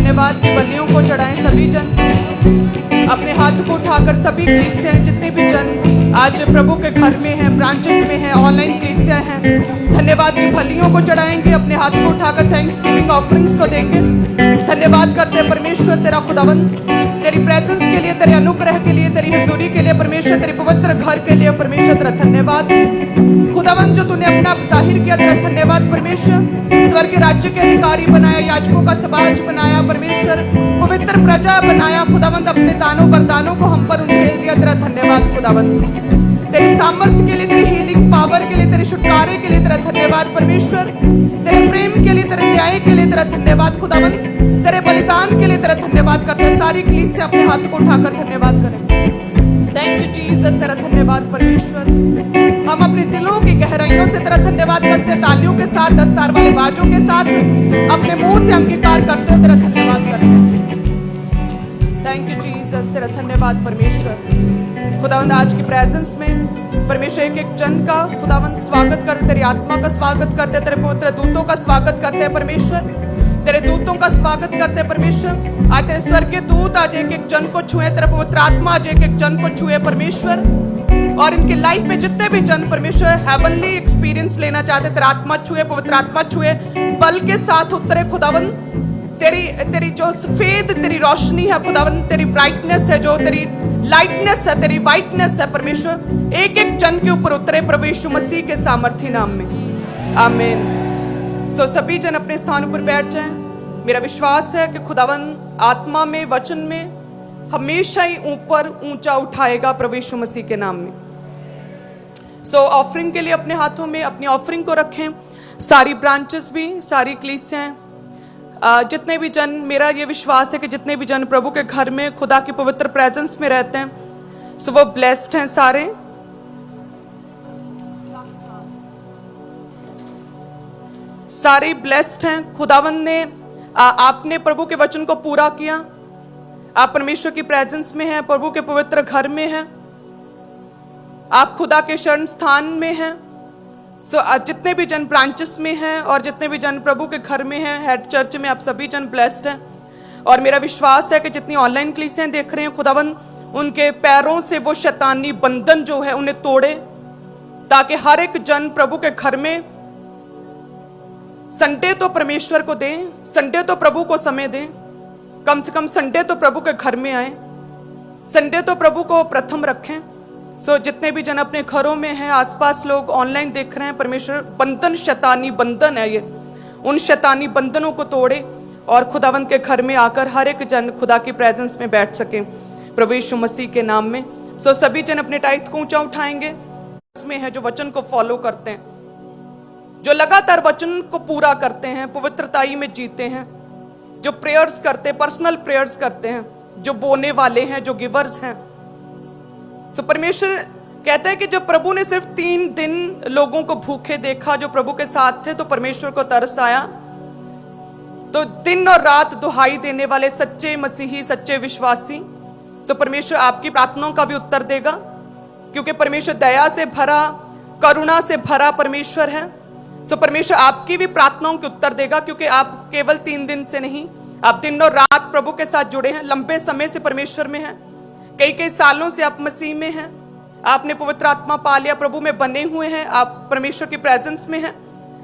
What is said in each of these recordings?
धन्यवाद की बलियों को चढ़ाएं सभी जन। अपने हाथ को उठाकर सभी कलीसिया जितने भी जन आज प्रभु के घर में हैं, ब्रांचेस में हैं, ऑनलाइन कलीसिया हैं, धन्यवाद की बलियों को चढ़ाएंगे। अपने हाथ को उठाकर थैंक्स गिविंग ऑफरिंग्स को देंगे। धन्यवाद करते परमेश्वर तेरा खुदावन, तेरी प्रेजेंस के लिए, तेरे अनुग्रह के लिए, तेरी हुजूरी के लिए परमेश्वर, तेरी पवित्र घर के लिए परमेश्वर तेरा धन्यवाद। खुदावन जो तूने अपना जाहिर किया तेरा धन्यवाद परमेश्वर। स्वर्ग राज्य के अधिकारी बनाया, याजकों का समाज बनाया परमेश्वर, पवित्र प्रजा बनाया खुदावंद। अपने दानों वरदानों को हम पर उंडेल दिया, तेरा धन्यवाद खुदावंद। तेरे सामर्थ्य के लिए, तेरी हीलिंग पावर के लिए, तेरे छुटकारे के लिए तेरा धन्यवाद परमेश्वर। तेरे प्रेम के लिए, तेरे न्याय के लिए तेरा धन्यवाद खुदावंद। तेरे बलिदान के लिए तेरा धन्यवाद करते हैं। सारी कलीसिया से अपने हाथ को उठाकर धन्यवाद करें। थैंक यू जीसस, तेरा धन्यवाद परमेश्वर। हम अपने दिलों की गहराइयों से तेरा धन्यवाद करते हैं, तालियों के साथ, दस्तार वाले बाजों के साथ अपने मुंह से अंगीकार करते हैं, तेरा धन्यवाद करते हैं। थैंक यू जीसस, तेरा धन्यवाद परमेश्वर। खुदावंद आज की प्रेजेंस में परमेश्वर एक एक जन का खुदावंद स्वागत करते, तेरी आत्मा का स्वागत करते, तेरे पवित्र दूतों का स्वागत करते हैं परमेश्वर। तेरे दूतों का स्वागत करते परमेश्वर। आज तेरे स्वर्गीय दूत आज एक एक जन को छुए, तेरा पवित्र आत्मा आज एक एक जन को छुए परमेश्वर। और इनकी लाइफ में जितने भी जन परमेश्वर हेवनली एक्सपीरियंस लेना चाहते, तेरा आत्मा छुए, पवित्र आत्मा छुए, बल के साथ उतरे खुदावन। तेरी जो सफेद तेरी रोशनी है खुदावन, तेरी ब्राइटनेस है, जो तेरी लाइटनेस है, तेरी वाइटनेस है परमेश्वर, एक एक जन के ऊपर उतरे प्रभु यीशु मसीह के सामर्थी नाम में, आमीन। सो सभी जन अपने स्थान पर बैठ जाएं। मेरा विश्वास है कि खुदावन आत्मा में, वचन में हमेशा ही ऊपर ऊंचा उठाएगा प्रभु यीशु मसीह के नाम में। सो ऑफरिंग के लिए अपने हाथों में अपनी ऑफरिंग को रखें। सारी ब्रांचेस भी, सारी कलीसियां, जितने भी जन, मेरा ये विश्वास है कि जितने भी जन प्रभु के घर में खुदा की पवित्र प्रेजेंस में रहते हैं, सो वो ब्लेस्ड हैं सारे। सारे ब्लेस्ड हैं। खुदावंद ने आपने प्रभु के वचन को पूरा किया। आप परमेश्वर की प्रेजेंस में हैं, प्रभु के पवित्र घर में हैं, आप खुदा के शरण स्थान में हैं। सो जितने भी जन ब्रांचेस में हैं और जितने भी जन प्रभु के घर में हैं, हेड चर्च में, आप सभी जन ब्लेस्ड हैं। और मेरा विश्वास है कि जितनी ऑनलाइन कलीसियां देख रहे हैं खुदावंद उनके पैरों से वो शैतानी बंधन जो है उन्हें तोड़े, ताकि हर एक जन प्रभु के घर में संडे तो परमेश्वर को दें, संडे तो प्रभु को समय दें, कम से कम संडे तो प्रभु के घर में आए, संडे तो प्रभु को प्रथम रखें। सो जितने भी जन अपने घरों में हैं, आसपास लोग ऑनलाइन देख रहे हैं, परमेश्वर बंधन, शैतानी बंधन है ये, उन शैतानी बंधनों को तोड़े और खुदावंद के घर में आकर हर एक जन खुदा की प्रेजेंस में बैठ सके प्रभु यीशु मसीह के नाम में। सो सभी जन अपने टाइट को ऊंचा उठाएंगे। इसमें है जो वचन को फॉलो करते हैं, जो लगातार वचन को पूरा करते हैं, पवित्रताई में जीते हैं, जो प्रेयर्स करते हैं, पर्सनल प्रेयर्स करते हैं, जो बोने वाले हैं, जो गिवर्स हैं। सो परमेश्वर कहता है कि जब प्रभु ने सिर्फ 3 दिन लोगों को भूखे देखा जो प्रभु के साथ थे, तो परमेश्वर को तरस आया। तो दिन और रात दुहाई देने वाले सच्चे मसीही, सच्चे विश्वासी, सो परमेश्वर आपकी प्रार्थनाओं का भी उत्तर देगा, क्योंकि परमेश्वर दया से भरा, करुणा से भरा परमेश्वर है। सो परमेश्वर आपकी भी प्रार्थनाओं के उत्तर देगा, क्योंकि आप केवल 3 दिन से नहीं, आप दिन और रात प्रभु के साथ जुड़े हैं, लंबे समय से परमेश्वर में हैं, कई सालों से आप मसीह में हैं, आपने पवित्र आत्मा पा लिया, प्रभु में बने हुए हैं, आप परमेश्वर की प्रेजेंस में हैं,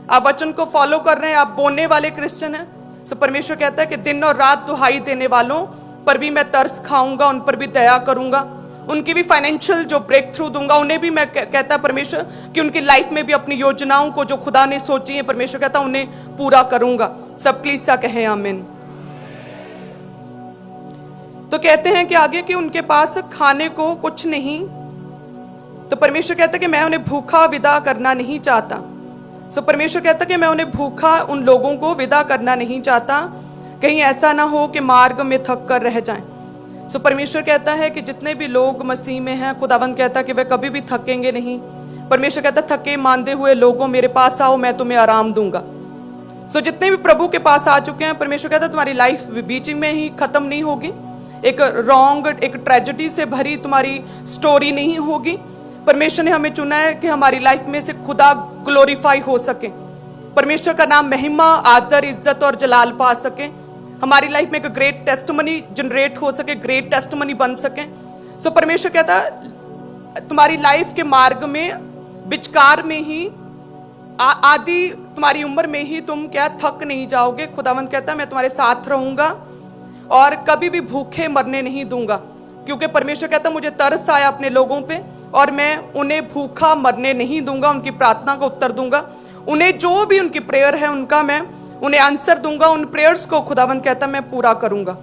आप वचन को फॉलो कर रहे हैं, आप बोलने वाले क्रिश्चियन हैं। सो परमेश्वर कहता है कि दिन और रात दुहाई देने वालों पर भी मैं तरस खाऊंगा, उन पर भी दया करूंगा, उनकी भी फाइनेंशियल जो ब्रेक थ्रू दूंगा, उन्हें भी मैं कहता परमेश्वर कि उनकी लाइफ में भी अपनी योजनाओं को जो खुदा ने सोची है, परमेश्वर कहता उन्हें पूरा करूंगा। सब कलीसिया कहें आमीन। तो कहते हैं कि आगे कि उनके पास खाने को कुछ नहीं, तो परमेश्वर कहता कि मैं उन्हें भूखा विदा करना नहीं चाहता। सो परमेश्वर कहता कि मैं उन्हें भूखा उन लोगों को विदा करना नहीं चाहता, कहीं ऐसा ना हो कि मार्ग में थक कर रह जाएं। सो परमेश्वर कहता है कि जितने भी लोग मसीह में हैं, खुदावंद कहता कि वे कभी भी थकेंगे नहीं। परमेश्वर कहता थके मांदे हुए लोगों मेरे पास आओ, मैं तुम्हें आराम दूंगा। सो जितने भी प्रभु के पास आ चुके हैं, परमेश्वर कहता तुम्हारी लाइफ बीच में ही खत्म नहीं होगी, एक रॉन्ग, एक ट्रेजेडी से भरी तुम्हारी स्टोरी नहीं होगी। परमेश्वर ने हमें चुना है कि हमारी लाइफ में से खुदा ग्लोरीफाई हो सके, परमेश्वर का नाम महिमा, आदर, इज्जत और जलाल पा सके। हमारी लाइफ में एक ग्रेट टेस्टमनी जनरेट हो सके, ग्रेट टेस्टमनी बन सके। सो परमेश्वर कहता तुम्हारी लाइफ के मार्ग में विचकार में ही आदि तुम्हारी उम्र में ही तुम क्या थक नहीं जाओगे। खुदावंद कहता मैं तुम्हारे साथ रहूंगा और कभी भी भूखे मरने नहीं दूंगा, क्योंकि परमेश्वर कहता मुझे तरस आया अपने लोगों पे और मैं उन्हें भूखा मरने नहीं दूंगा, उनकी प्रार्थना का उत्तर दूंगा, उन्हें जो भी उनकी प्रेयर है उनका मैं उन्हें आंसर दूंगा, उन प्रेयर्स को खुदावंद कहता मैं पूरा करूंगा।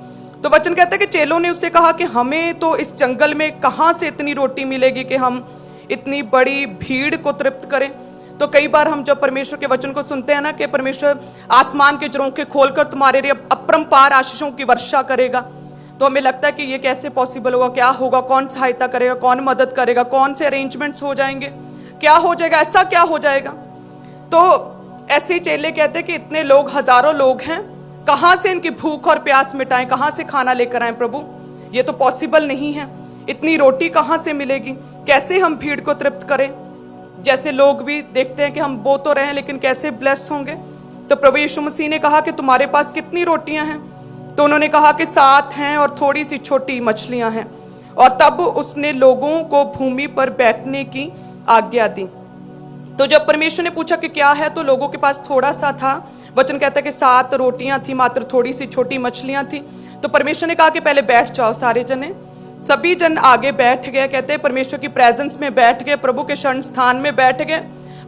तो वचन कहता है कि चेलों ने उससे कहा कि हमें तो इस जंगल में कहां से इतनी रोटी मिलेगी कि हम इतनी बड़ी भीड़ को तृप्त करें। तो कई बार हम जब परमेश्वर के वचन को सुनते हैं ना कि परमेश्वर आसमान के झरोखे खोलकर तुम्हारे लिए अपरंपार आशीषों की वर्षा करेगा, तो हमें लगता है कि ये कैसे पॉसिबल होगा, क्या होगा, कौन सहायता करेगा, कौन मदद करेगा, कौन से अरेंजमेंट्स हो जाएंगे, क्या हो जाएगा, ऐसा क्या हो जाएगा। तो ऐसे चेले कहते हैं कि इतने लोग, हजारों लोग हैं, कहां से इनकी भूख और प्यास मिटाएं, कहां से खाना लेकर आए प्रभु, ये तो पॉसिबल नहीं है। इतनी रोटी कहां से मिलेगी, कैसे हम भीड़ को तृप्त करें। जैसे लोग भी देखते हैं कि हम बो तो रहे हैं लेकिन कैसे ब्लेस होंगे। तो प्रभु यीशु मसीह ने कहा कि तुम्हारे पास कितनी रोटियां हैं, तो उन्होंने कहा कि 7 हैं और थोड़ी सी छोटी मछलियां हैं। और तब उसने लोगों को भूमि पर बैठने की आज्ञा दी। तो जब परमेश्वर ने पूछा कि क्या है, तो लोगों के पास थोड़ा सा था। वचन कहता है कि 7 रोटियां थी, मात्र थोड़ी सी छोटी मछलियां थी। तो परमेश्वर ने कहा कि पहले बैठ जाओ सारे जने। सभी जन आगे बैठ गए। कहते हैं परमेश्वर की प्रेजेंस में बैठ गए, प्रभु के शरण स्थान में बैठ गए,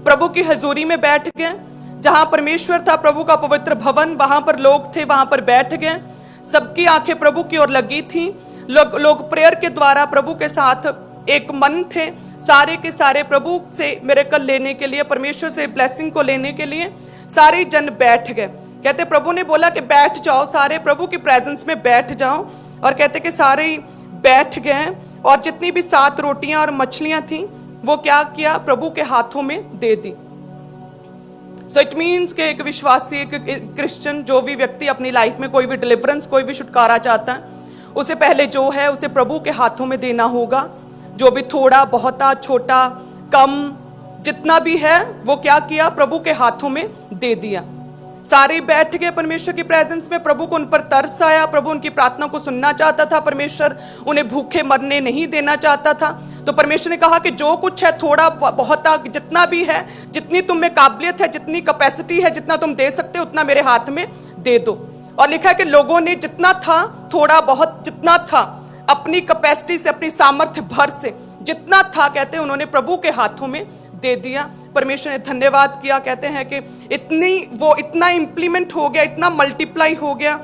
प्रभु की हजूरी में बैठ गए। जहां परमेश्वर था, प्रभु का पवित्र भवन, वहां पर लोग थे, वहां पर बैठ गए। सबकी आंखें प्रभु की ओर लगी थी। लोग प्रेयर के द्वारा प्रभु के साथ एक मन थे, सारे के सारे प्रभु से मिरेकल लेने के लिए, परमेश्वर से ब्लेसिंग को लेने के लिए सारे जन बैठ गए। कहते प्रभु ने बोला कि बैठ जाओ, सारे प्रभु की प्रेजेंस में बैठ जाओ। और कहते कि सारे बैठ गए और जितनी भी 7 रोटियां और मछलियां थी वो क्या किया, प्रभु के हाथों में दे दी। सो इट मीन्स कि एक विश्वासी, एक क्रिश्चियन, जो भी व्यक्ति अपनी लाइफ में कोई भी डिलीवरेंस, कोई भी छुटकारा चाहता है, उसे पहले जो है उसे प्रभु के हाथों में देना होगा। जो भी थोड़ा बहुता, छोटा, कम, जितना भी है वो क्या किया, प्रभु के हाथों में दे दिया। सारे बैठ गए परमेश्वर की प्रेजेंस में। प्रभु को उन पर तरस आया, प्रभु उनकी प्रार्थना को सुनना चाहता था, परमेश्वर उन्हें भूखे मरने नहीं देना चाहता था। तो परमेश्वर ने कहा कि जो कुछ है, थोड़ा बहुत, जितना भी है, जितनी तुम में काबिलियत है, जितनी कैपेसिटी है, जितना तुम दे सकते हो उतना मेरे हाथ में दे दो। और लिखा है कि लोगों ने जितना था, थोड़ा बहुत जितना था, अपनी कैपेसिटी से, अपनी सामर्थ्य भर से जितना था, कहते हैं उन्होंने प्रभु के हाथों में दे दिया। परमेश्वर ने धन्यवाद किया। कहते हैं कि इतना इंप्लीमेंट हो गया, इतना मल्टीप्लाई हो गया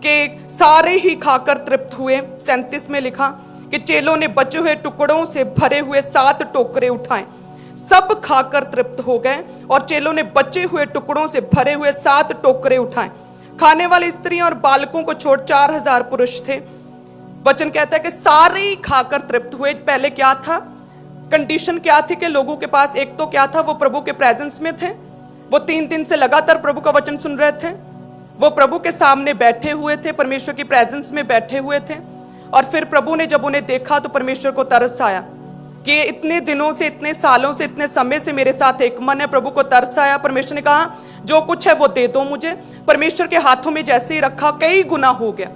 कि सारे ही खाकर तृप्त हुए। 37 में लिखा कि चेलों ने बचे हुए टुकड़ों से भरे हुए 7 टोकरे उठाए, सब खाकर तृप्त हो गए। और चेलों ने बचे हुए टुकड़ों से भरे हुए 7 टोकरे उठाए। खाने वाली स्त्रियां और बालकों को छोड़ 4000 पुरुष थे। वचन कहता है कि सारे ही खाकर तृप्त हुए। पहले क्या था, कंडीशन क्या थी कि लोगों के पास एक तो क्या था, वो प्रभु के प्रेजेंस में थे, वो 3 दिन से लगातार प्रभु का वचन सुन रहे थे, वो प्रभु के सामने बैठे हुए थे, परमेश्वर की प्रेजेंस में बैठे हुए थे। और फिर प्रभु ने जब उन्हें देखा तो परमेश्वर को तरस आया कि इतने दिनों से, इतने सालों से, इतने समय से मेरे साथ एक मन है। प्रभु को तरस आया। परमेश्वर ने कहा जो कुछ है वो दे दो मुझे। परमेश्वर के हाथों में जैसे ही रखा, कई गुना हो गया।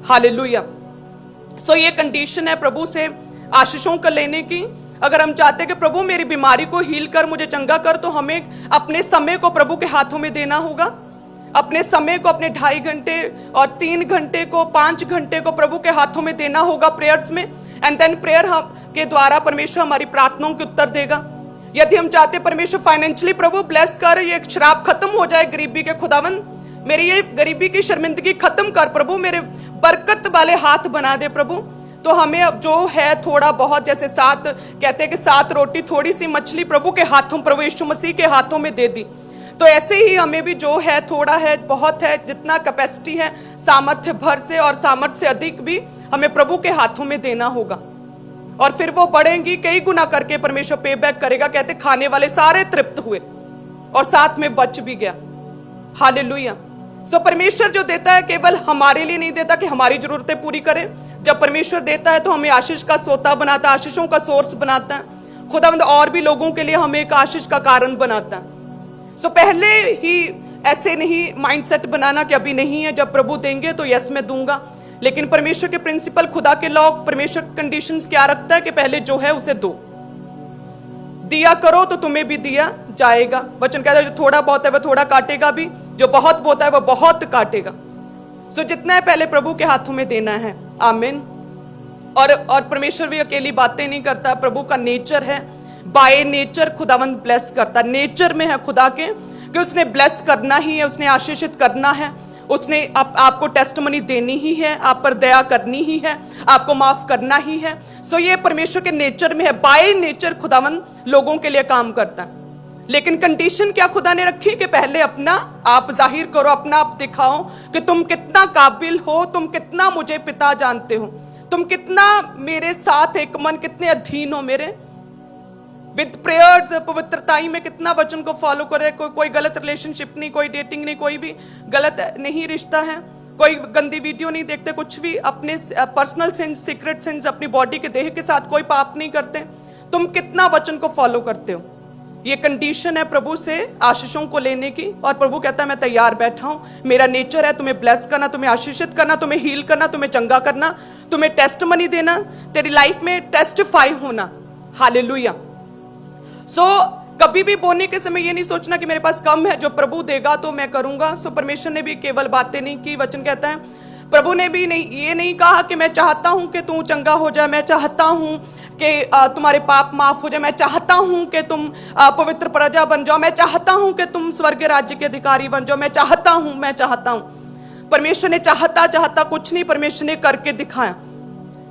हालेलुया। सो ये कंडीशन है प्रभु से आशीषों को लेने की। अगर हम चाहते हैं कि प्रभु मेरी बीमारी को हील कर, मुझे चंगा कर, तो हमें अपने समय को प्रभु के हाथों में देना होगा। अपने समय को, अपने 2.5 घंटे और 3 घंटे को, 5 घंटे को प्रभु के हाथों में देना होगा प्रेयर्स में। एंड देन प्रेयर के द्वारा परमेश्वर हमारी प्रार्थनाओं के उत्तर देगा। यदि हम चाहते परमेश्वर फाइनेंशियली प्रभु ब्लेस कर, ये श्राप खत्म हो जाए गरीबी के, खुदावन मेरी ये गरीबी की शर्मिंदगी खत्म कर प्रभु, मेरे बरकत वाले हाथ बना दे प्रभु। तो हमें अब जो है थोड़ा बहुत, जैसे 7 कहते हैं कि 7 रोटी, थोड़ी सी मछली प्रभु के हाथों, प्रभु यीशु मसीह के हाथों में दे दी। तो ऐसे ही हमें भी जो है, थोड़ा है, बहुत है, जितना कैपेसिटी है, सामर्थ्य भर से और सामर्थ्य से अधिक भी हमें प्रभु के हाथों में देना होगा। और फिर वो बढ़ेंगी, कई गुना करके परमेश्वर पे बैक करेगा। कहते खाने वाले सारे तृप्त हुए और साथ में बच भी गया। हालेलुया। सो परमेश्वर जो देता है केवल हमारे लिए नहीं देता कि हमारी जरूरतें पूरी करे। जब परमेश्वर देता है तो हमें आशीष का सोता बनाता है, आशीषों का सोर्स बनाता है। खुदावंद और भी लोगों के लिए हमें एक आशीष का कारण बनाता है। सो पहले ही ऐसे नहीं माइंडसेट बनाना कि अभी नहीं है, जब प्रभु देंगे तो यस मैं दूंगा। लेकिन परमेश्वर के प्रिंसिपल, खुदा के लॉ, परमेश्वर कंडीशंस क्या रखता है कि पहले जो है उसे दो, दिया करो तो तुम्हें भी दिया जाएगा। वचन कहता है जो थोड़ा बहुत है वह थोड़ा काटेगा भी, जो बहुत बोता है वह बहुत काटेगा। सो जितना है पहले प्रभु के हाथों में देना है। आमीन। और परमेश्वर भी अकेली बातें नहीं करता, प्रभु का नेचर है, बाय नेचर खुदावंद ब्लेस करता, नेचर में है खुदा के कि उसने ब्लेस करना ही है, उसने आशीषित करना है, उसने आपको टेस्टमनी देनी ही है, आप पर दया करनी ही है, आपको माफ करना ही है। सो ये परमेश्वर के नेचर में है, बाय नेचर खुदावंद लोगों के लिए काम करता है। लेकिन कंडीशन क्या खुदा ने रखी कि पहले अपना आप जाहिर करो, अपना आप दिखाओ कि तुम कितना काबिल हो, तुम कितना मुझे पिता जानते हो, तुम कितना मेरे साथ एक मन, कितने अधीन हो मेरे, विद प्रेयर्स, पवित्रताई में कितना वचन को फॉलो करे। कोई गलत रिलेशनशिप नहीं, कोई डेटिंग नहीं, कोई भी गलत नहीं रिश्ता है, कोई गंदी वीडियो नहीं देखते, कुछ भी अपने पर्सनल सिंस, सीक्रेट सिंस, अपनी बॉडी के देह के साथ कोई पाप नहीं करते। तुम कितना वचन को फॉलो करते हो, ये कंडीशन है प्रभु से आशीषों को लेने की। और प्रभु कहता है मैं तैयार बैठा हूं, मेरा नेचर है तुम्हें ब्लेस करना, तुम्हें आशीषित करना, तुम्हें हील करना, तुम्हें चंगा करना, तुम्हें टेस्टमनी देना, तेरी लाइफ में टेस्टिफाई होना। हालेलुया। सो कभी भी बोलने के समय ये नहीं सोचना कि मेरे पास कम है, जो प्रभु देगा तो मैं करूंगा। सो परमेश्वर ने भी केवल बातें नहीं की, वचन कहता है प्रभु ने भी ये नहीं कहा कि मैं चाहता हूं कि तू चंगा हो जाए, मैं चाहता हूं कि तुम्हारे पाप माफ हो जाए, मैं चाहता हूं कि तुम पवित्र प्रजा बन जाओ, मैं चाहता हूं कि तुम स्वर्ग राज्य के अधिकारी बन जाओ, मैं चाहता हूं। परमेश्वर ने चाहता कुछ नहीं, परमेश्वर ने करके दिखाया।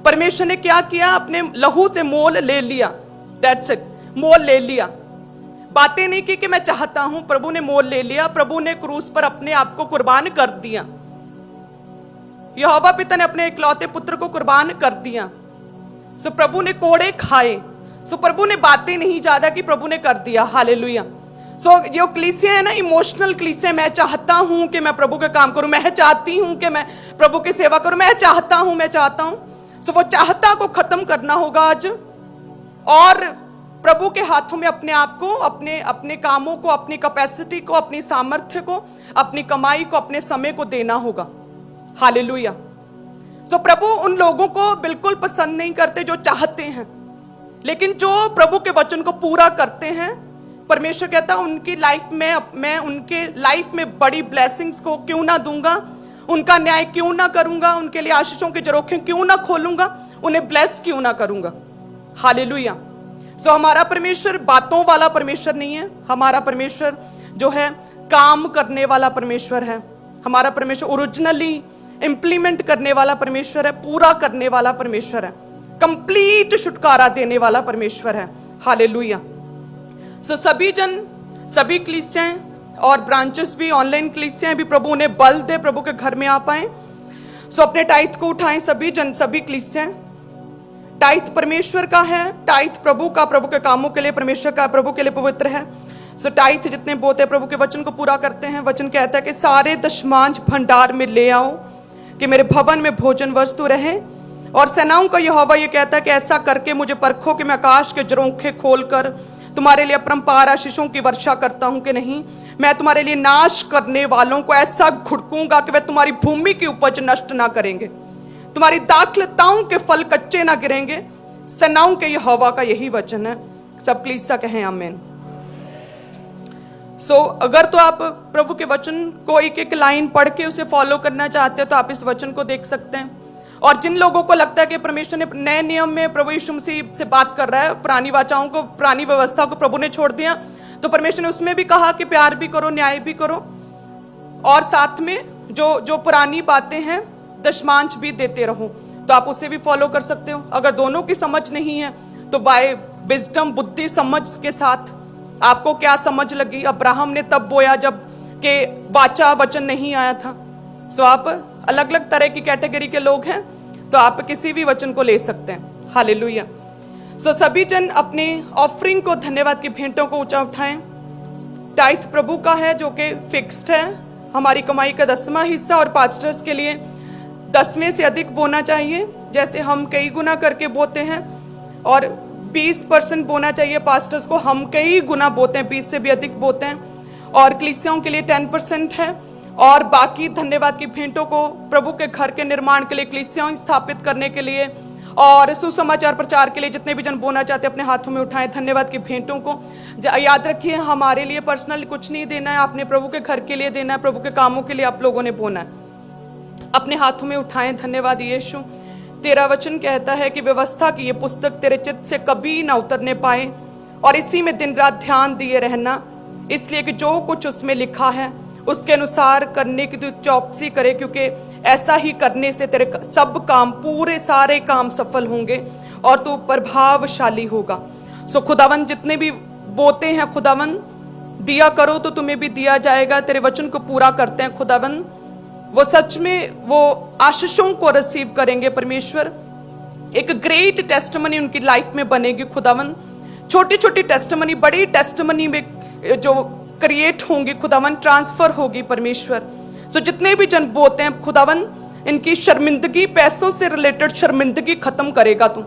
परमेश्वर ने क्या किया, अपने लहू से मोल ले लिया, दैट्स इट, मोल ले लिया। बातें नहीं की कि मैं चाहता हूं, प्रभु ने मोल ले लिया। प्रभु ने क्रूस पर अपने आप को कुर्बान कर दिया, यहोवा पिता ने अपने इकलौते पुत्र को कुर्बान कर दिया। सो प्रभु ने कोड़े खाए। सो प्रभु ने बातें नहीं ज्यादा की, प्रभु ने कर दिया। हालेलुया। सो जो कलीसिया है ना, इमोशनल कलीसिया, मैं चाहता हूं कि मैं प्रभु का काम करूं, मैं चाहती हूं कि मैं प्रभु की सेवा करूं, मैं चाहता हूं। सो वो चाहता को खत्म करना होगा आज, और प्रभु के हाथों में अपने आप को, अपने कामों को, अपनी कैपेसिटी को, अपनी सामर्थ्य को, अपनी कमाई को, अपने समय को देना होगा। हालेलुया। सो प्रभु उन लोगों को बिल्कुल पसंद नहीं करते जो चाहते हैं, लेकिन जो प्रभु के वचन को पूरा करते हैं। परमेश्वर कहता है उनकी लाइफ में, मैं उनके लाइफ में बड़ी ब्लेसिंग्स को क्यों ना दूंगा, उनका न्याय क्यों ना करूंगा, उनके लिए आशीषों के झरोखे क्यों ना खोलूंगा, उन्हें ब्लेस क्यों ना करूंगा। हालेलुया। सो हमारा परमेश्वर बातों वाला परमेश्वर नहीं है, हमारा परमेश्वर जो है काम करने वाला परमेश्वर है। हमारा परमेश्वर ओरिजिनली इंप्लीमेंट करने वाला परमेश्वर है, पूरा करने वाला परमेश्वर है, कंप्लीट छुटकारा देने वाला परमेश्वर है। हालेलुया। सो सभी जन, सभी कलीसियाएं और ब्रांचेस भी, ऑनलाइन कलीसियाएं भी, प्रभु ने बल दे प्रभु के घर में आ पाए। सो अपने टाइथ को उठाएं सभी जन, सभी कलीसियाएं। टाइथ परमेश्वर का है, टाइथ प्रभु का, प्रभु के कामों के लिए परमेश्वर का, प्रभु के लिए पवित्र है। सो टाइथ जितने बोते प्रभु के वचन को पूरा करते हैं। वचन कहता है कि सारे दशमांश भंडार में ले आओ कि मेरे भवन में भोजन वस्तु रहे। और सेनाओं का यहोवा ये कहता है कि ऐसा करके मुझे परखो कि मैं आकाश के झरोखे खोलकर तुम्हारे लिए अपरंपार आशीषों की वर्षा करता हूं कि नहीं। मैं तुम्हारे लिए नाश करने वालों को ऐसा घुड़कूंगा कि वे तुम्हारी भूमि की उपज नष्ट ना करेंगे, तुम्हारी दाखलताओं के फल कच्चे ना गिरेंगे। सेनाओं के यहोवा का यही वचन है। सब कलीसिया कहें आमीन। सो अगर तो आप प्रभु के वचन को एक एक लाइन पढ़ के उसे फॉलो करना चाहते हैं तो आप इस वचन को देख सकते हैं। और जिन लोगों को लगता है कि परमेश्वर ने नए नियम में प्रभु यीशु मसीह से बात कर रहा है, पुरानी वाचाओं को, पुरानी व्यवस्था को प्रभु ने छोड़ दिया, तो परमेश्वर ने उसमें भी कहा कि प्यार भी करो, न्याय भी करो, और साथ में जो पुरानी बातें हैं दशमांश भी देते रहो। तो आप उसे भी फॉलो कर सकते हो। अगर दोनों की समझ नहीं है तो बाय विजडम, बुद्धि समझ के साथ आपको क्या समझ लगी। अब्राहम ने तब बोया जब के वाचा वचन नहीं आया था। सो आप अलग अलग तरह की कैटेगरी के लोग हैं, तो आप किसी भी वचन को ले सकते हैं। हालेलुया। सो सभी जन अपने ऑफरिंग को, धन्यवाद की भेंटों को ऊंचा उठाएं। टाइथ प्रभु का है जो कि फिक्स्ड है, हमारी कमाई का 10वां हिस्सा। और पास्टर्स के लिए 10वें से अधिक बोना चाहिए, जैसे हम कई गुना करके बोते हैं। और 20% बोना चाहिए पास्टर्स को, हम कई गुना बोते हैं, 20 से भी अधिक बोते हैं। और कलीसियाओं के लिए 10% है, और बाकी धन्यवाद की भेंटों को प्रभु के घर के निर्माण के लिए, कलीसियाओं स्थापित करने के लिए और सुसमाचार प्रचार के लिए जितने भी जन बोना चाहते हैं अपने हाथों में उठाएं धन्यवाद की भेंटों को। याद रखिए, हमारे लिए पर्सनल कुछ नहीं देना है, आपने प्रभु के घर के लिए देना है, प्रभु के कामों के लिए आप लोगों ने बोना है। अपने हाथों में उठाएं। धन्यवाद यीशु। तेरा वचन कहता है कि व्यवस्था की ये पुस्तक तेरे चित्त से कभी ना उतरने पाए और इसी में दिन रात ध्यान दिए रहना, इसलिए कि जो कुछ उसमें लिखा है उसके अनुसार करने की तू चौकसी करे, क्योंकि ऐसा ही करने से तेरे सब काम, पूरे सारे काम सफल होंगे और तू प्रभावशाली होगा। सो खुदावन, जितने भी बोते हैं खुदावन, दिया करो तो तुम्हें भी दिया जाएगा। तेरे वचन को पूरा करते हैं खुदावन, वो सच में वो आशीषों को रिसीव करेंगे परमेश्वर। एक ग्रेट टेस्टिमनी उनकी लाइफ में बनेगी खुदावन। छोटी छोटी टेस्टिमनी बड़ी टेस्टिमनी में जो क्रिएट होंगी खुदावन, ट्रांसफर होगी परमेश्वर। तो जितने भी जन बोते हैं खुदावन, इनकी शर्मिंदगी, पैसों से रिलेटेड शर्मिंदगी खत्म करेगा तू।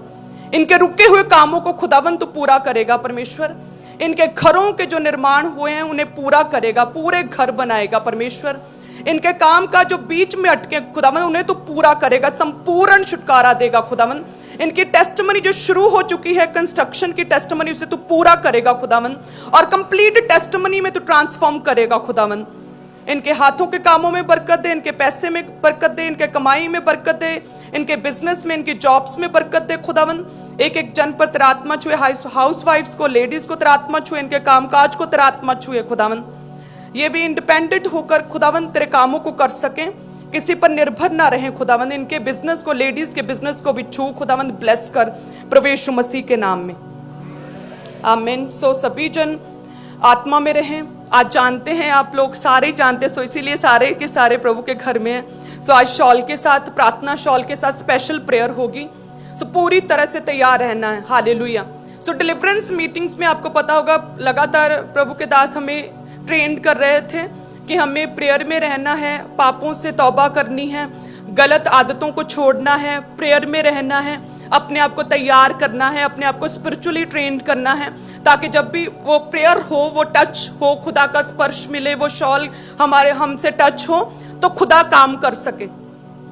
इनके रुके हुए कामों को खुदावन तू पूरा करेगा परमेश्वर। इनके घरों के जो निर्माण हुए हैं उन्हें पूरा करेगा, पूरे घर बनाएगा परमेश्वर। इनके काम का जो बीच में अटके खुदावन उन्हें तो पूरा करेगा, संपूर्ण छुटकारा देगा खुदावन। इनकी टेस्टमनी जो शुरू हो चुकी है, कंस्ट्रक्शन की टेस्टमनी, उसे तू पूरा करेगा खुदावन, और कंप्लीट टेस्टमनी में तू ट्रांसफॉर्म करेगा खुदावन। इनके हाथों के कामों में बरकत दे, इनके पैसे में बरकत दे, इनके कमाई में बरकत दे, इनके बिजनेस में, इनकी जॉब्स में बरकत दे खुदावन। एक एक जन पर तेरा आत्मा छुए, हाउस वाइफ्स को, लेडीज को तेरा आत्मा छुए, इनके कामकाज को तेरा आत्मा छुए खुदावन। ये भी इंडिपेंडेंट होकर खुदावन तेरे कामों को कर सकें, किसी पर निर्भर ना रहें खुदावन। इनके बिजनेस को, लेडीज के बिजनेस को भी छू खुदावन, ब्लेस कर प्रभु यीशु मसीह के नाम में, आमीन। सो सभी जन आत्मा में रहें। आज जानते हैं, आप लोग सारे जानते हैं, सो इसीलिए सारे के सारे प्रभु के घर में हैं। सो आज शॉल के साथ, प्रार्थना शॉल के साथ स्पेशल प्रेयर होगी। सो पूरी तरह से तैयार रहना है। हालेलुया। सो डिलीवरेंस मीटिंग्स में आपको पता होगा, लगातार प्रभु के दास हमें ट्रेन कर रहे थे कि हमें प्रेयर में रहना है, पापों से तौबा करनी है, गलत आदतों को छोड़ना है, प्रेयर में रहना है, अपने आप को तैयार करना है, अपने आप को स्पिरिचुअली ट्रेन करना है, ताकि जब भी वो प्रेयर हो, वो टच हो, खुदा का स्पर्श मिले, वो शॉल हमारे हमसे टच हो तो खुदा काम कर सके,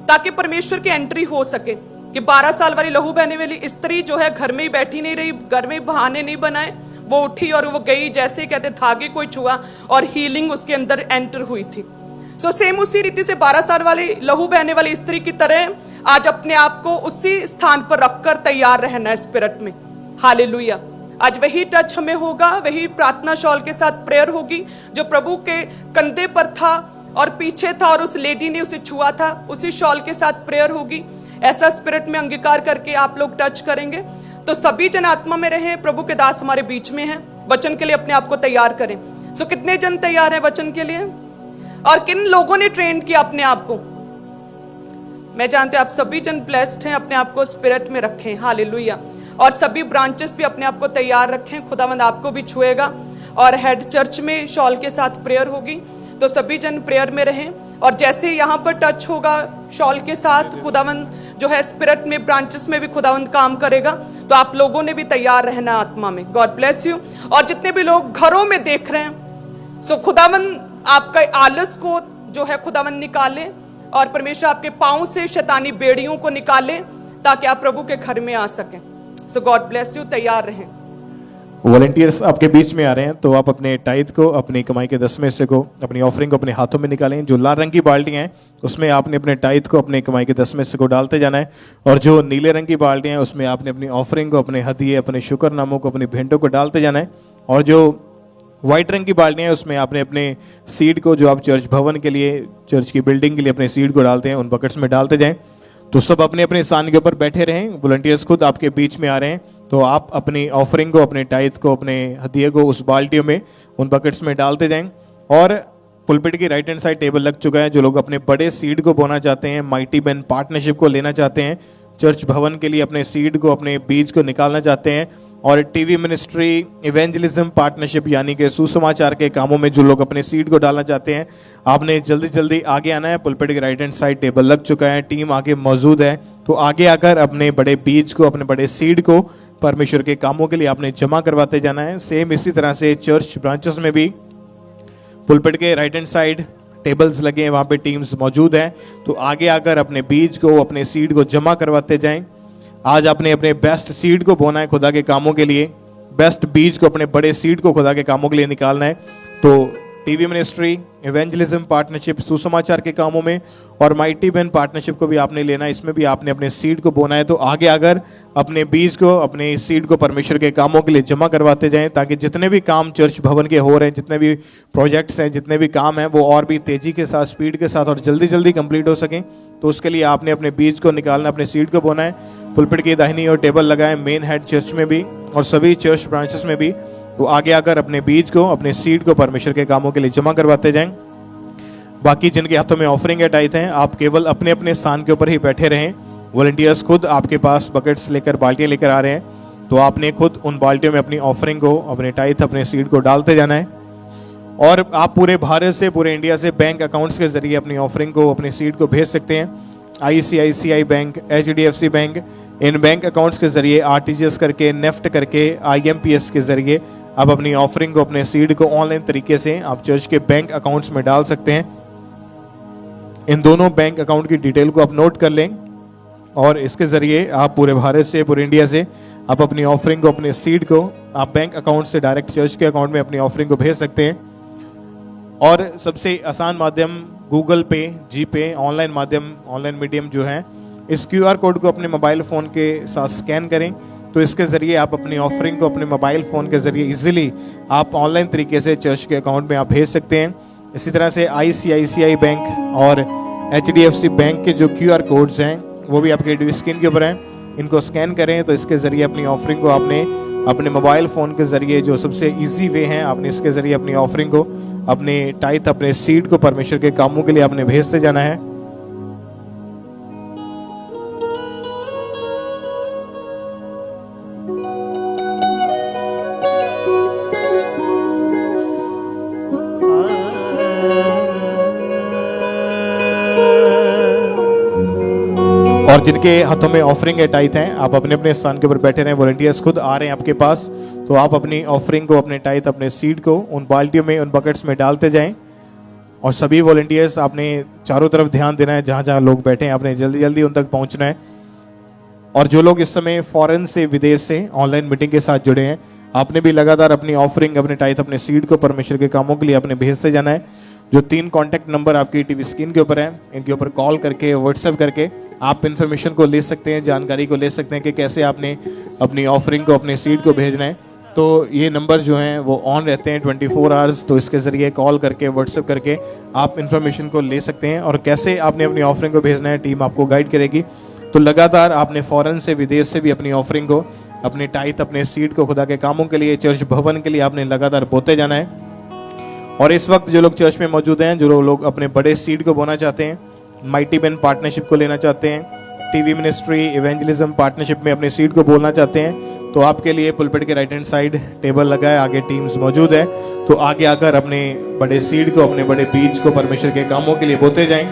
ताकि परमेश्वर की एंट्री हो सके। कि 12 साल वाली लहू बहने वाली स्त्री जो है घर में ही बैठी नहीं रही, घर में बहाने नहीं बनाए, वो उठी और वो गई, जैसे कहते धागे कोई छुआ और हीलिंग उसके अंदर एंटर हुई थी। सो सेम उसी रीति से 12 साल वाली लहू बहने वाली स्त्री की तरह आज अपने आप को उसी स्थान पर रखकर तैयार रहना है स्पिरिट में। हालेलुया। आज वही टच हमें होगा, वही प्रार्थना शॉल के साथ प्रेयर होगी जो प्रभु के कंधे पर था और पीछे था और उस लेडी ने उसे छुआ था, उसी शॉल के साथ प्रेयर होगी। ऐसा स्पिरिट में अंगीकार करके आप लोग टच करेंगे। तो सभी जन आत्मा में रहें। प्रभु के दास हमारे बीच में हैं, वचन के लिए अपने आप को तैयार करें। सो कितने जन तैयार हैं वचन के लिए, और किन लोगों ने ट्रेन किया अपने आप को? मैं जानती हूं आप सभी जन ब्लेस्ड हैं। अपने आप को स्पिरिट में रखें। हालेलुया। और सभी ब्रांचेस भी अपने आप को तैयार रखें, खुदावंद आपको भी छुएगा। और हेड चर्च में शॉल के साथ प्रेयर होगी, तो सभी जन प्रेयर में रहें। और जैसे यहाँ पर टच होगा शॉल के साथ, खुदावंद जो है स्पिरिट में, ब्रांचेस में भी खुदावंद काम करेगा। तो आप लोगों ने भी तैयार रहना आत्मा में। God bless you. और जितने भी लोग घरों में देख रहे हैं, सो खुदावंद आपका आलस को जो है खुदावंद निकाले, और परमेश्वर आपके पांव से शैतानी बेड़ियों को निकाले, ताकि आप प्रभु के घर में आ सकें। सो गॉड ब्लेस यू। तैयार रहें। वॉलंटियर्स आपके बीच में आ रहे हैं, तो आप अपने टाइथ को, अपनी कमाई के 10 में हिस्से को, अपनी ऑफरिंग को अपने हाथों में निकालें। जो लाल रंग की बाल्टियां हैं उसमें आपने अपने टाइथ को, अपने कमाई के 10 में हिस्से को डालते जाना है। और जो नीले रंग की बाल्टियां हैं उसमें आपने अपनी ऑफरिंग को, अपने हदिये, अपने शुक्रनामों को, अपनी भेंटों को डालते जाना है। और जो व्हाइट रंग की बाल्टियां हैं उसमें आपने अपने सीड को, जो आप चर्च भवन के लिए, चर्च की बिल्डिंग के लिए अपने सीड को डालते हैं, उन बकेट्स में डालते जाएं। तो सब अपने अपने स्थान के ऊपर बैठे रहें। वॉलंटियर्स खुद आपके बीच में आ रहे हैं, तो आप अपनी ऑफरिंग को, अपने टाइथ को, अपने हदिये को उस बाल्टियों में, उन बकेट्स में डालते जाएं। और पुलपिट की राइट हैंड साइड टेबल लग चुका है। जो लोग अपने बड़े सीड को बोना चाहते हैं, माइटी मैन पार्टनरशिप को लेना चाहते हैं, चर्च भवन के लिए अपने सीड को, अपने बीज को निकालना चाहते हैं, और टीवी मिनिस्ट्री, इवेंजलिज्म पार्टनरशिप यानी कि सुसमाचार के कामों में जो लोग अपने सीड को डालना चाहते हैं, आपने जल्दी जल्दी आगे आना है। पुलपिट के राइट हैंड साइड टेबल लग चुका है, टीम आगे मौजूद है। तो आगे आकर अपने बड़े बीज को, अपने बड़े सीड को परमेश्वर के कामों के लिए आपने जमा करवाते जाना है। सेम इसी तरह से चर्च ब्रांचेस में भी पुलपिट के राइट हैंड साइड टेबल्स लगे हैं, वहाँ पे टीम्स मौजूद हैं। तो आगे आकर अपने बीज को, अपने सीड को जमा करवाते जाएं। आज आपने अपने बेस्ट सीड को बोना है खुदा के कामों के लिए, बेस्ट बीज को, अपने बड़े सीड को खुदा के कामों के लिए निकालना है। तो टीवी मिनिस्ट्री, इवेंजलिज्म पार्टनरशिप, सुसमाचार के कामों में और माइटी बहन पार्टनरशिप को भी आपने लेना है, इसमें भी आपने अपने सीड को बोना है। तो आगे आकर अपने बीज को, अपने सीड को परमेश्वर के कामों के लिए जमा करवाते जाएं, ताकि जितने भी काम चर्च भवन के हो रहे हैं, जितने भी प्रोजेक्ट्स हैं, जितने भी काम हैं, वो और भी तेजी के साथ, स्पीड के साथ और जल्दी जल्दी कंप्लीट हो सकें। तो उसके लिए आपने अपने बीज को निकालना, अपने सीड को बोना है। पुलपिट की दाहिनी और टेबल लगाएं, मेन हेड चर्च में भी और सभी चर्च ब्रांचेस में भी। तो आगे आकर अपने बीज को, अपने सीड को परमेश्वर के कामों के लिए जमा करवाते जाएं। बाकी जिनके हाथों में ऑफरिंग या टाइथ हैं, आप केवल अपने अपने स्थान के ऊपर ही बैठे रहें। वॉलंटियर्स खुद आपके पास बकेट्स लेकर, बाल्टियां लेकर आ रहे हैं। तो आपने खुद उन बाल्टियों में अपनी ऑफरिंग को, अपने टाइथ, अपने सीड को डालते जाना है। और आप पूरे भारत से, पूरे इंडिया से बैंक अकाउंट्स के जरिए अपनी ऑफरिंग को, अपने सीड को भेज सकते हैं। ICICI बैंक, HDFC बैंक, इन बैंक अकाउंट्स के जरिए RTGS करके, नेफ्ट करके, IMPS के जरिए आप अपनी ऑफरिंग को, अपने सीड को ऑनलाइन तरीके से आप चर्च के बैंक अकाउंट्स में डाल सकते हैं। इन दोनों बैंक अकाउंट की डिटेल को आप नोट कर लें और इसके जरिए आप पूरे भारत से, पूरे इंडिया से आप अपनी ऑफरिंग को, अपने सीड को आप बैंक अकाउंट से डायरेक्ट चर्च के अकाउंट में अपनी ऑफरिंग को भेज सकते हैं। और सबसे आसान माध्यम गूगल पे, जीपे, ऑनलाइन माध्यम, ऑनलाइन मीडियम जो है, इस QR कोड को अपने मोबाइल फ़ोन के साथ स्कैन करें। तो इसके ज़रिए आप अपनी ऑफरिंग को अपने मोबाइल फ़ोन के ज़रिए इजीली आप ऑनलाइन तरीके से चर्च के अकाउंट में आप भेज सकते हैं। इसी तरह से ICICI बैंक और HDFC बैंक के जो QR कोड्स हैं वो भी आपके स्क्रीन के ऊपर हैं। इनको स्कैन करें तो इसके ज़रिए अपनी ऑफरिंग को आपने अपने मोबाइल फ़ोन के ज़रिए, जो सबसे ईजी वे हैं, आपने इसके ज़रिए अपनी ऑफरिंग को, अपने टाइथ, अपने सीड को परमेश्वर के कामों के लिए आपने भेजते जाना है। और जिनके हाथों में ऑफरिंग या टाइथ हैं, आप अपने अपने स्थान के ऊपर बैठे रहें। वॉलंटियर्स खुद आ रहे हैं आपके पास। तो आप अपनी ऑफरिंग को, अपने टाइथ, अपने सीड को उन बाल्टियों में, उन बकेट्स में डालते जाएं। और सभी वॉलंटियर्स, आपने चारों तरफ ध्यान देना है, जहां जहां लोग बैठे हैं आपने जल्दी जल्दी उन तक पहुंचना है। और जो लोग इस समय फॉरेन से, विदेश से ऑनलाइन मीटिंग के साथ जुड़े हैं, आपने भी लगातार अपनी ऑफरिंग, अपने टाइथ, अपने सीड को परमेश्वर के कामों के लिए आपने भेजते जाना है। जो 3 कॉन्टैक्ट नंबर आपकी टीवी स्क्रीन के ऊपर है, इनके ऊपर कॉल करके, व्हाट्सएप करके आप इन्फॉर्मेशन को ले सकते हैं, जानकारी को ले सकते हैं कि कैसे आपने अपनी ऑफरिंग को, अपने सीड को भेजना है। तो ये नंबर जो हैं वो ऑन रहते हैं 24 आवर्स। तो इसके ज़रिए कॉल करके, व्हाट्सएप करके आप इन्फॉर्मेशन को ले सकते हैं और कैसे आपने अपनी ऑफरिंग को भेजना है, टीम आपको गाइड करेगी। तो लगातार आपने फॉरेन से, विदेश से भी अपनी ऑफरिंग को, अपने टाइथ, अपने सीड को खुदा के कामों के लिए, चर्च भवन के लिए आपने लगातार बोते जाना है। और इस वक्त जो लोग चर्च में मौजूद हैं, जो लोग अपने बड़े सीड को बोना चाहते हैं, माइटी बहन पार्टनरशिप को लेना चाहते हैं, टीवी मिनिस्ट्री, इवेंजलिज्म पार्टनरशिप में अपने सीड को बोलना चाहते हैं, तो आपके लिए पुलपिट के राइट हैंड साइड टेबल लगा है, आगे टीम्स मौजूद है। तो आगे आकर अपने बड़े सीड को, अपने बड़े बीज को परमेश्वर के कामों के लिए बोते जाएं।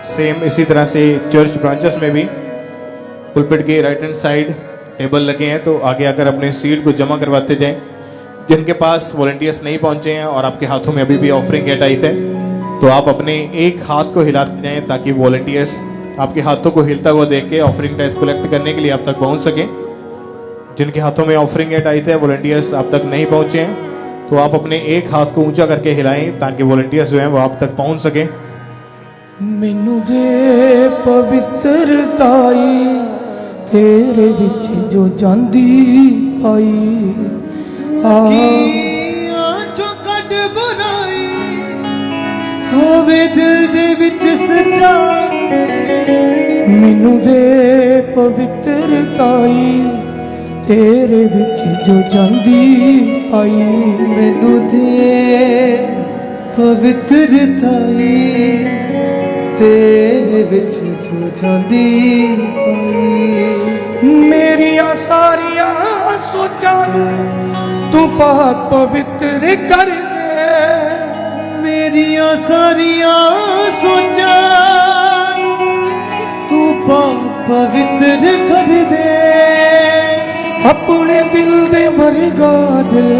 सेम इसी तरह से चर्च ब्रांचेस में भी पुलपिट के राइट हैंड साइड टेबल लगे हैं। तो आगे आकर अपने सीड को जमा करवाते जाएं। जिनके पास वॉलंटियर्स नहीं पहुंचे हैं और आपके हाथों में अभी भी ऑफरिंग या टाइथ है, तो आप अपने एक हाथ को हिलाते जाएं ताकि वॉलंटियर्स आपके हाथों को हिलता हुआ देख के ऑफरिंग टाइथ कलेक्ट करने के लिए आप तक पहुंच सकें। जिनके हाथों में ऑफरिंग या टाइथ है, वॉलंटियर्स आप तक नहीं पहुंचे हैं, तो आप अपने एक हाथ को ऊंचा करके हिलाएं ताकि वॉलंटियर्स जो हैं वो आप तक पहुंच सकें। मैनू दे पवित्रताई तेरे विच जो जांदी आई जो कट बुराई होवे दिल दे विच सच्चाई। मैनू दे पवित्रताई तेरे विच जो जांदी आई। मैनू दे पवित्रताई तेरे विच जो जांदी आई। मेरिया सारिया सोचां तू पाक पवित्र कर दे। मेरिया सारिया सोचां तू पाक पवित्र कर दे। अपने दिल दे वर्गा दिल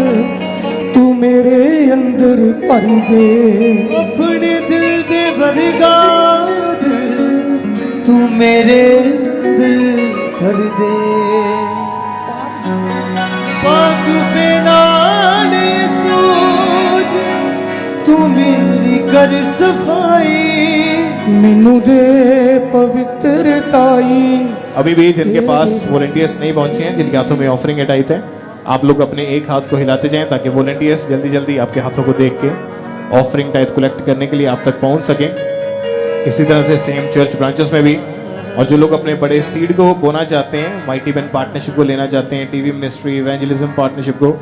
तू मेरे अंदर भर दे। अपने दिल दे वर्गा दिल तू मेरे अंदर भर दे। पाक फिनाने सूझ तू मेरी कर सफाई। मैनू दे पवित्रताई। अभी भी जिनके पास वॉलंटियर्स नहीं पहुंचे हैं, जिनके हाथों में ऑफरिंग है टाइप है, आप लोग अपने एक हाथ को हिलाते जाएं ताकि वॉलंटियर्स जल्दी जल्दी आपके हाथों को देख के ऑफरिंग टाइप कलेक्ट करने के लिए आप तक पहुंच सकें। इसी तरह से सेम चर्च ब्रांचेस में भी, और जो लोग अपने बड़े सीड को बोना चाहते हैं, माइटी बैन पार्टनरशिप को लेना चाहते हैं, टीवी मिनिस्ट्री इवेंजलिज्म पार्टनरशिप को,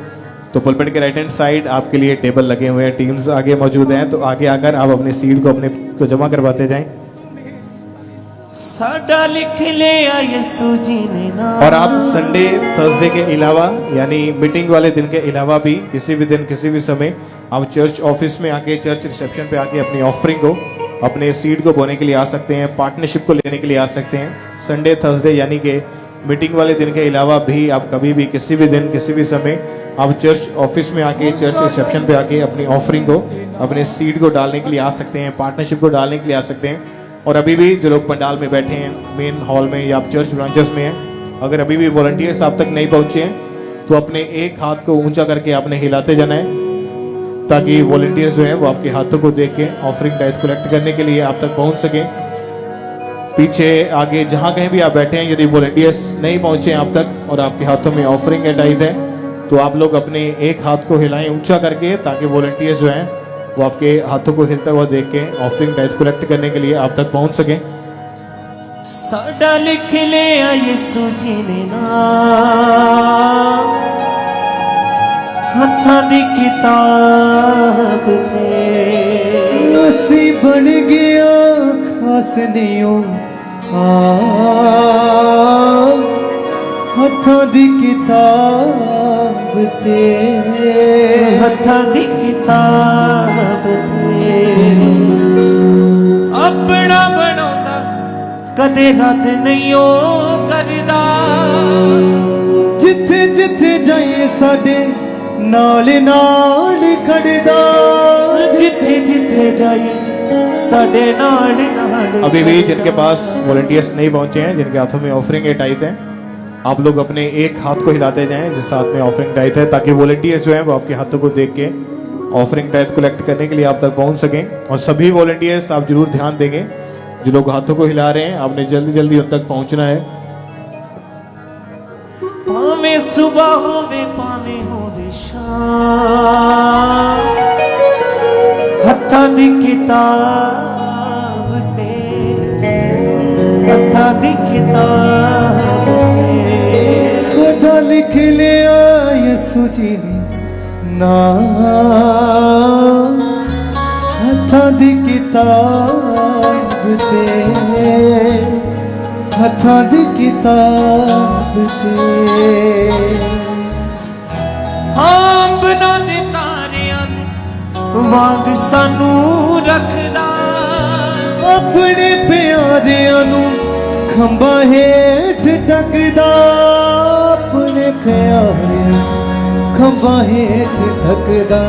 तो पुलपिट के राइट हैंड साइड आपके लिए टेबल लगे हुए हैं, टीम्स आगे मौजूद हैं, तो आगे आकर आप अपने सीड को अपने को जमा करवाते जाएं। साडा लिख लिया यीशु जी ने नाम। और आप संडे थर्सडे के अलावा यानी मीटिंग वाले दिन के अलावा भी किसी भी दिन किसी भी समय आप चर्च ऑफिस में आके, चर्च रिसेप्शन पे आके अपनी ऑफरिंग को, अपने सीड को बोने के लिए आ सकते हैं, पार्टनरशिप को लेने के लिए आ सकते हैं। संडे थर्सडे यानी कि मीटिंग वाले दिन के अलावा भी आप कभी भी किसी भी दिन किसी भी समय आप चर्च ऑफिस में आके, चर्च रिसेप्शन पे आके अपनी ऑफरिंग को, अपने सीड को डालने के लिए आ सकते हैं, पार्टनरशिप को डालने के लिए आ सकते हैं। और अभी भी जो लोग पंडाल में बैठे हैं, मेन हॉल में या आप चर्च ब्रांचेस में हैं, अगर अभी भी वॉलंटियर्स आप तक नहीं पहुंचे हैं तो अपने एक हाथ को ऊंचा करके आपने हिलाते जाना है ताकि वॉलंटियर्स जो हैं वो आपके हाथों को देख के ऑफरिंग टाइप कलेक्ट करने के लिए आप तक पहुंच सकें। पीछे आगे जहां कहीं भी आप बैठे हैं, यदि वॉलंटियर्स नहीं पहुंचे हैं आप तक और आपके हाथों में ऑफरिंग टाइप है, तो आप लोग अपने एक हाथ को हिलाएं ऊंचा करके ताकि वॉलंटियर्स जो हैं वो आपके हाथों को हिलता हुआ देख के ऑफरिंग टाइप कलेक्ट करने के लिए आप तक पहुंच सकें। साडा लिख लिया यीशु जी ने नाम। हत्थां दी किताब ते असी बन गया खास नहीं हो। हत्थां दी किताब ते, हत्थां दी किताब ते अपना बनाउंदा कदे रद नहीं हो करदा। जिथे जिथे जाइए साडे नाल नाल खड़दा। जिथे जिथे जाइए साडे नाल नाल। अभी भी जिनके पास वॉलंटियर्स नहीं पहुंचे हैं, जिनके हाथों में ऑफरिंग टाइप है, आप लोग अपने एक हाथ को हिलाते जाएं जिस हाथ में ऑफरिंग टाइप है ताकि वॉलंटियर्स जो हैं वो आपके हाथों को देख के ऑफरिंग टाइप कलेक्ट करने के लिए आप तक पहुंच सकें। और सभी वॉलंटियर्स आप जरूर ध्यान देंगे, जो लोग हाथों को हिला रहे हैं आपने जल्दी जल्दी उन तक पहुंचना है। पावे सुबह होवे पावे होवे शाम। हत्थां दी किताब ते, हत्थां दी किताब ते साडा लिख लिया यीशु जी ने नाम। हत्थां दी किताब ते, हत्थां दी किताब ते आंबना दे तारियां वांग सानू रखदा। अपने प्यारियां नू खंबा हेठ ढकदा। अपने प्यारियां खंबा हेठ ढकदा।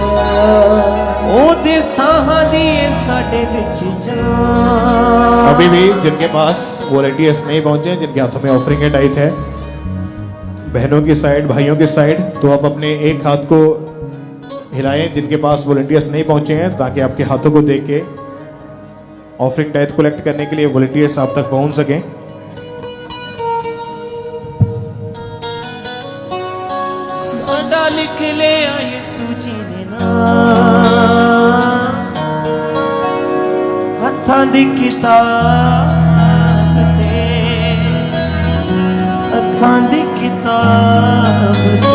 ओदे साहां दी साडे विच जान। अभी भी जिनके पास वॉलंटियर्स नहीं पहुंचे, जिनके हाथों में ऑफरिंग टाइप है, बहनों की साइड, भाइयों की साइड, तो आप अपने एक हाथ को हिलाएं जिनके पास वॉलंटियर्स नहीं पहुंचे हैं ताकि आपके हाथों को देख के ऑफरिंग टाइप कलेक्ट करने के लिए वॉलंटियर्स आप तक पहुंच सकें। साडा लिख लिया यीशु जी ने नाम। हत्थां दी किताब ते, हत्थां दी किताब ते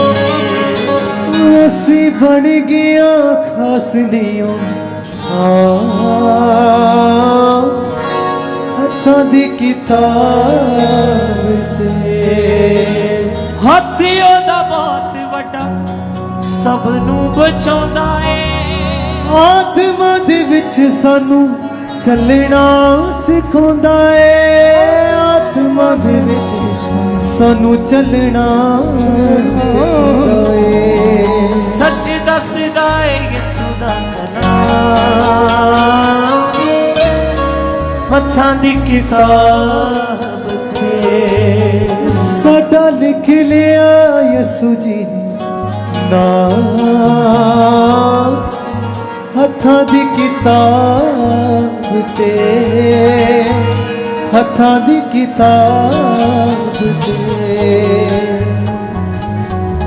असी बन गया खास नहीं हो। हत्थां दी किताब ते हत्थ ओदा बहुत वड्डा सब नू बचाउंदा है। आत्मा दे विच सानू चलना सिखाउंदा है। आत्मा दे विच सानू चलना सिखाउंदा है। सच दसदा है हत्थां दी किताब ते साडा लिख लिया यसू जी ने नाम हत्थां दी किताब ते हत्थां दी किताब ते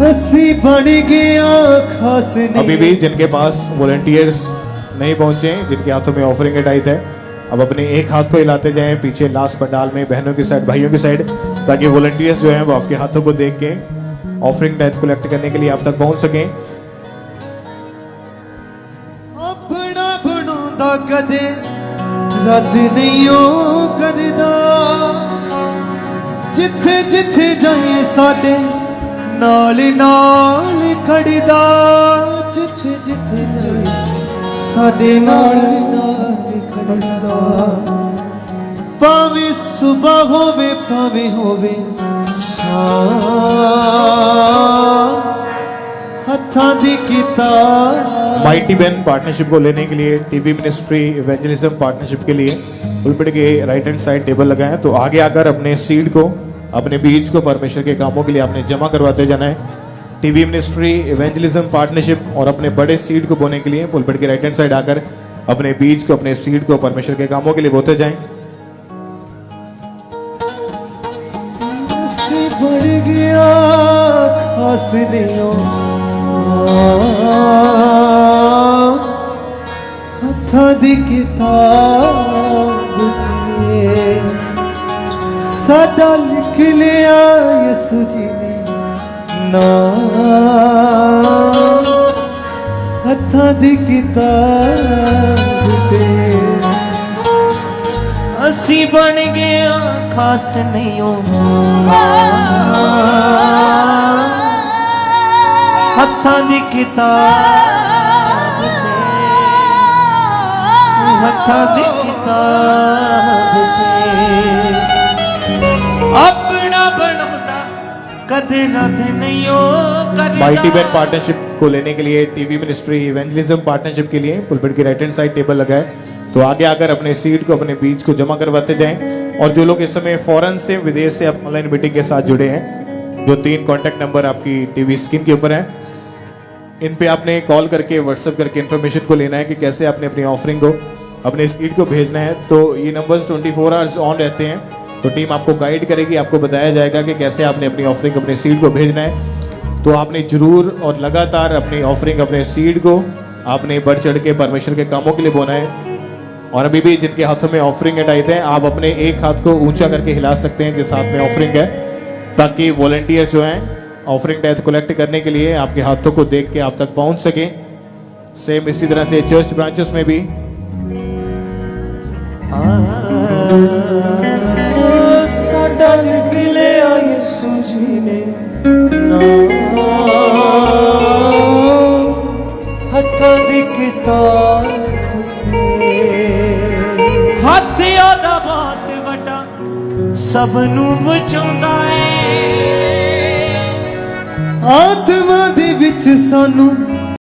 असी बन गया खास अभी भी जिनके पास वॉलंटियर्स नहीं पहुंचे, जिनके हाथों में ऑफरिंग टाइट है, अब अपने एक हाथ को हिलाते जाएं पीछे लास्ट पंडाल में, बहनों की साइड, भाइयों की साइड, ताकि वॉलंटियर्स जो हैं वो आपके हाथों को देख के ऑफरिंग टाइट कलेक्ट करने के लिए आप तक पहुंच सकें। अपना बनांदा कदे रद्द नहीं हो करदा, जिथे जिथे जाए साडे नाल नाल खड़दा, जिथे जिथे जाए साडे नाल नाल खड़दा। भावें सुबह होवे भावें होवे शाम, हत्थां दी किताब। माइटी बैन पार्टनरशिप को लेने के लिए, टीवी मिनिस्ट्री इवेंजलिज्म पार्टनरशिप के लिए पुलपिट के राइट हैंड साइड टेबल लगाएं, तो आगे आकर अपने सीड को, अपने बीज को परमेश्वर के कामों के लिए आपने जमा करवाते जाना है। टीवी मिनिस्ट्री इवेंजलिज्म पार्टनरशिप और अपने बड़े सीड को बोने के लिए पुलपिट के राइट हैंड साइड आकर अपने बीज को, अपने सीड को परमेश्वर के कामों के लिए बोते जाएं। बढ़ गया खास नहीं हो हत्थां दी किताब ते साडा लिख लिया यसू जी ने नाम हत्थां दी किताब ते असी बन गया खास नहीं हो हत्थां दी किताब ते हत्थां दी किताब ते अपना बनांदा कदे रद्द नहीं हो करदा। माइटी बैन पार्टनरशिप को लेने के लिए, टीवी मिनिस्ट्री इवेंजलिज्म पार्टनरशिप के लिए पुलपिट की राइट हैंड साइड टेबल लगा है, तो आगे आकर अपने सीड को, अपने बीज को जमा करवाते जाएं। और जो लोग इस समय फॉरेन से, विदेश से ऑनलाइन मीटिंग के साथ जुड़े हैं, जो 3 कॉन्टैक्ट नंबर आपकी टीवी स्क्रीन के ऊपर है, इन पे आपने कॉल करके, व्हाट्सएप करके इन्फॉर्मेशन को लेना है कि कैसे आपने अपनी ऑफरिंग को, अपने सीड को भेजना है। तो ये नंबर्स 24 आवर्स ऑन रहते हैं, तो टीम आपको गाइड करेगी, आपको बताया जाएगा कि कैसे आपने अपनी ऑफरिंग, अपने सीड को भेजना है। तो आपने जरूर और लगातार अपनी ऑफरिंग, अपने सीड को आपने बढ़ चढ़ के परमेश्वर के कामों के लिए बोना है। और अभी भी जिनके हाथों में ऑफरिंग टाइट है, आप अपने एक हाथ को ऊंचा करके हिला सकते हैं जिस हाथ में ऑफरिंग है, ताकि वॉलंटियर्स जो हैं ऑफरिंग टाइट कलेक्ट करने के लिए आपके हाथों को देख के आप तक पहुंच सके। सेम इसी तरह से चर्च ब्रांचेस में भी साडा लिख लिया यसू जी ने नाम हत्थां दी किताब ते हत्थ ओदा बहुत वड्डा सब नूं बचाउंदा है। आत्मा दे विच सानू